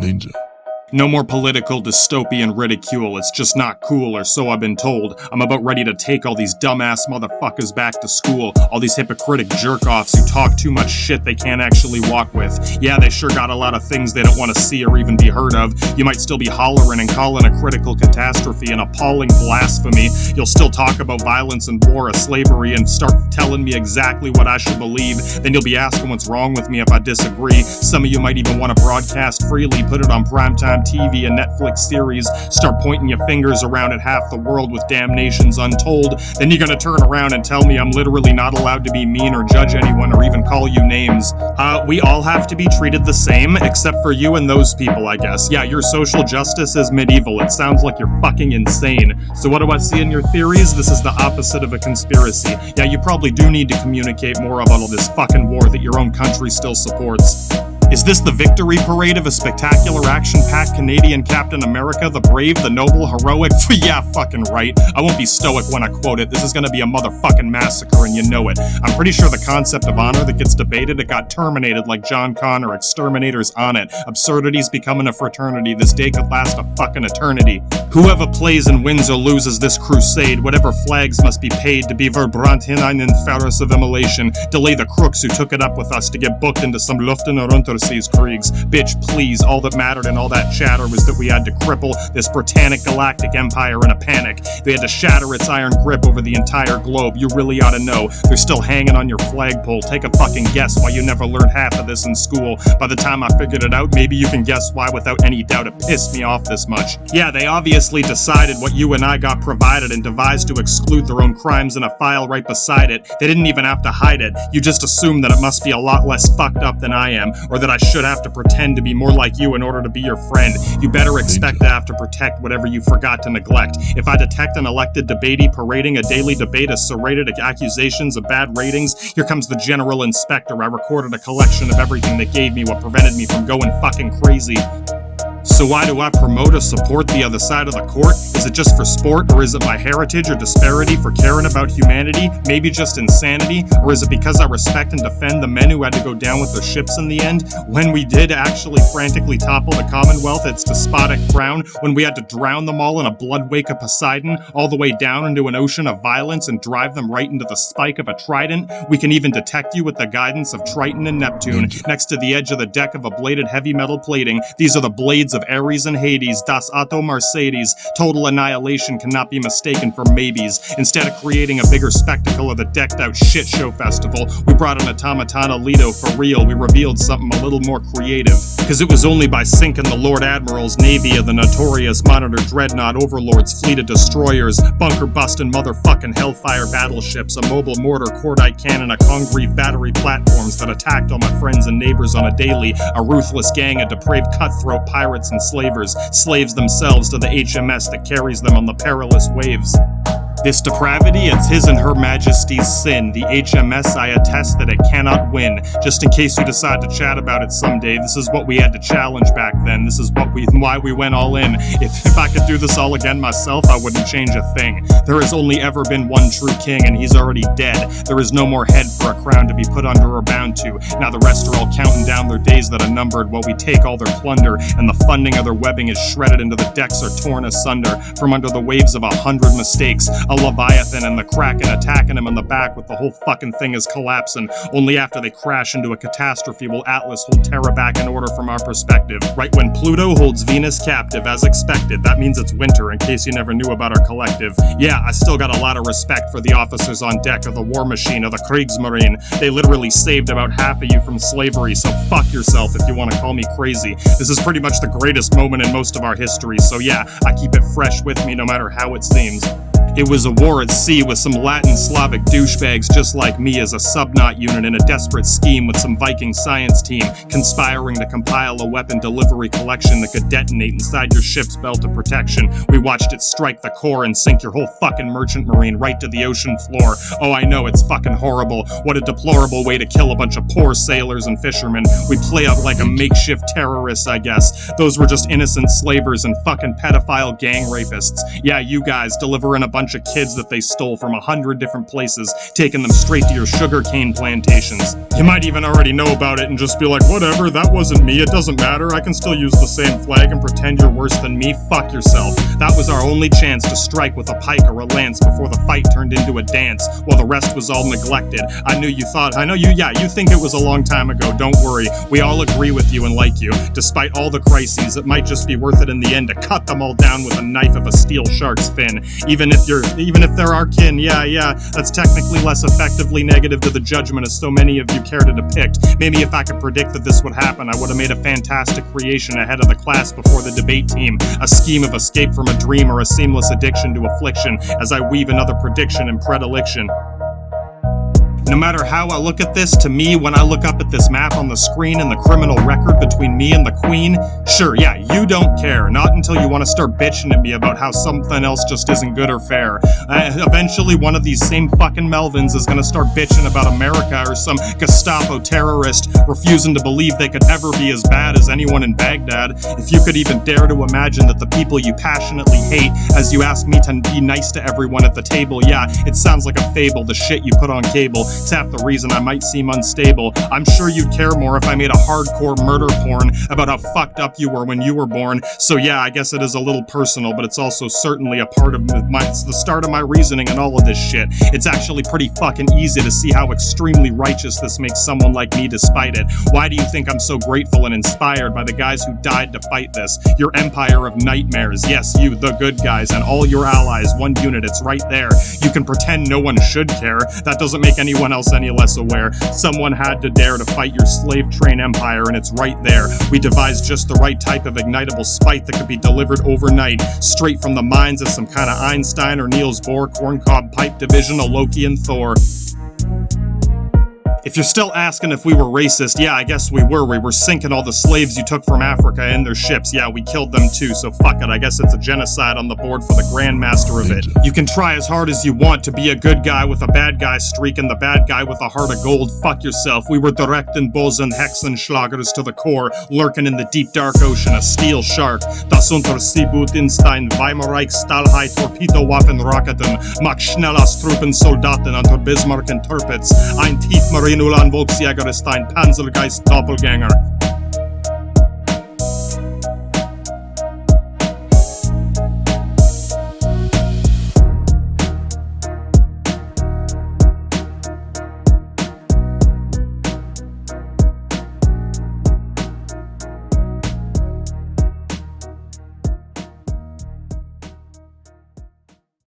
Nxnja. No more political dystopian ridicule, it's just not cool, or so I've been told. I'm about ready to take all these dumbass motherfuckers back to school, all these hypocritic jerk-offs who talk too much shit they can't actually walk with. Yeah, they sure got a lot of things they don't want to see or even be heard of. You might still be hollering and calling a critical catastrophe an appalling blasphemy. You'll still talk about violence and war, slavery, and start telling me exactly what I should believe. Then you'll be asking what's wrong with me if I disagree. Some of you might even want to broadcast freely, put it on primetime TV and Netflix series, start pointing your fingers around at half the world with damnations untold. Then you're gonna turn around and tell me I'm literally not allowed to be mean or judge anyone or even call you names. We all have to be treated the same, except for you and those people, I guess. Yeah, your social justice is medieval. It sounds like you're fucking insane. So what do I see in your theories? This is the opposite of a conspiracy. Yeah, you probably do need to communicate more about all this fucking war that your own country still supports. Is this the victory parade of a spectacular action-packed Canadian Captain America, the brave, the noble, heroic? Yeah, fucking right. I won't be stoic when I quote it. This is gonna be a motherfucking massacre and you know it. I'm pretty sure the concept of honor that gets debated, it got terminated like John Connor, exterminators on it. Absurdity's becoming a fraternity. This day could last a fucking eternity. Whoever plays and wins or loses this crusade, whatever flags must be paid to be verbrant in einen Ferris of immolation. Delay the crooks who took it up with us to get booked into some Luften or Kriegs. Bitch, please, all that mattered in all that chatter was that we had to cripple this Britannic galactic empire in a panic. They had to shatter its iron grip over the entire globe. You really ought to know. They're still hanging on your flagpole. Take a fucking guess why you never learned half of this in school. By the time I figured it out, maybe you can guess why without any doubt it pissed me off this much. Yeah, they obviously decided what you and I got provided and devised to exclude their own crimes in a file right beside it. They didn't even have to hide it. You just assumed that it must be a lot less fucked up than I am, or that I should have to pretend to be more like you in order to be your friend. You better expect to have to protect whatever you forgot to neglect. If I detect an elected debatee parading a daily debate of serrated accusations of bad ratings, here comes the general inspector. I recorded a collection of everything that gave me what prevented me from going fucking crazy. So why do I promote or support the other side of the court? Is it just for sport, or is it my heritage or disparity for caring about humanity? Maybe just insanity? Or is it because I respect and defend the men who had to go down with their ships in the end? When we did actually frantically topple the Commonwealth, its despotic crown, when we had to drown them all in a blood wake of Poseidon, all the way down into an ocean of violence and drive them right into the spike of a trident, we can even detect you with the guidance of Triton and Neptune. Next to the edge of the deck of a bladed heavy metal plating, these are the blades of Ares and Hades, Das Auto Mercedes. Total annihilation cannot be mistaken for maybes. Instead of creating a bigger spectacle of the decked out shit show festival, we brought an automaton Alito for real. We revealed something a little more creative. Cause it was only by sinking the Lord Admiral's navy of the notorious Monitor Dreadnought Overlord's fleet of destroyers, bunker busting motherfucking Hellfire battleships, a mobile mortar cordite cannon, a Congreve battery platforms that attacked all my friends and neighbors on a daily, a ruthless gang of depraved cutthroat pirates and slavers, slaves themselves to the HMS that carries them on the perilous waves. This depravity, it's His and Her Majesty's sin. The HMS, I attest that it cannot win. Just in case you decide to chat about it someday, this is what we had to challenge back then. This is why we went all in. If I could do this all again myself, I wouldn't change a thing. There has only ever been one true king, and he's already dead. There is no more head for a crown to be put under or bound to. Now the rest are all counting down their days that are numbered while we take all their plunder, and the funding of their webbing is shredded into the decks are torn asunder from under the waves of 100 mistakes. A Leviathan and the Kraken attacking him in the back with the whole fucking thing is collapsing. Only after they crash into a catastrophe will Atlas hold Terra back in order from our perspective. Right when Pluto holds Venus captive, as expected. That means it's winter, in case you never knew about our collective. Yeah, I still got a lot of respect for the officers on deck of the War Machine of the Kriegsmarine. They literally saved about half of you from slavery, so fuck yourself if you want to call me crazy. This is pretty much the greatest moment in most of our history, so yeah, I keep it fresh with me no matter how it seems. It was a war at sea with some Latin Slavic douchebags just like me as a subknot unit in a desperate scheme with some Viking science team conspiring to compile a weapon delivery collection that could detonate inside your ship's belt of protection. We watched it strike the core and sink your whole fucking merchant marine right to the ocean floor. Oh, I know, it's fucking horrible. What a deplorable way to kill a bunch of poor sailors and fishermen. We play out like a makeshift terrorist, I guess. Those were just innocent slavers and fucking pedophile gang rapists. Yeah, you guys delivering a bunch bunch of kids that they stole from 100 different places, taking them straight to your sugarcane plantations. You might even already know about it and just be like, whatever, that wasn't me, it doesn't matter, I can still use the same flag and pretend you're worse than me. Fuck yourself. That was our only chance to strike with a pike or a lance before the fight turned into a dance, while the rest was all neglected. I know you think it was a long time ago, don't worry. We all agree with you and like you. Despite all the crises, it might just be worth it in the end to cut them all down with a knife of a steel shark's fin. Even if they're our kin, yeah, that's technically less effectively negative to the judgment as so many of you care to depict. Maybe if I could predict that this would happen, I would have made a fantastic creation ahead of the class before the debate team. A scheme of escape from a dream or a seamless addiction to affliction as I weave another prediction and predilection. No matter how I look at this, to me, when I look up at this map on the screen and the criminal record between me and the Queen, sure, yeah, you don't care. Not until you want to start bitching at me about how something else just isn't good or fair. Eventually, one of these same fucking Melvins is gonna start bitching about America or some Gestapo terrorist refusing to believe they could ever be as bad as anyone in Baghdad. If you could even dare to imagine that the people you passionately hate, as you ask me to be nice to everyone at the table, yeah, it sounds like a fable, the shit you put on cable. It's half the reason I might seem unstable. I'm sure you'd care more if I made a hardcore murder porn about how fucked up you were when you were born. So yeah, I guess it is a little personal, but it's also certainly a part of it's the start of my reasoning and all of this shit. It's actually pretty fucking easy to see how extremely righteous this makes someone like me despite it. Why do you think I'm so grateful and inspired by the guys who died to fight this? Your empire of nightmares. Yes, you, the good guys, and all your allies, one unit, it's right there. You can pretend no one should care. That doesn't make anyone else any less aware. Someone had to dare to fight your slave train empire, and it's right there. We devised just the right type of ignitable spite that could be delivered overnight, straight from the minds of some kind of Einstein or Niels Bohr, corncob pipe division, a Loki and Thor. If you're still asking if we were racist, yeah, I guess we were. We were sinking all the slaves you took from Africa in their ships. Yeah, we killed them too, so fuck it. I guess it's a genocide on the board for the Grandmaster of it. You can try as hard as you want to be a good guy with a bad guy streak and the bad guy with a heart of gold. Fuck yourself. We were direct and Bosen Hexenschlagers to the core, lurking in the deep dark ocean, a steel shark. Das Unterseeboot Instein, Weimarreich, Stahlheit, Torpedowaffen, Raketen, Mach Schnellers Truppen, Soldaten unter Bismarck and Tirpitz, ein Tiefmarine Ulan Volksjäger ist ein Panzergeist Doppelgänger.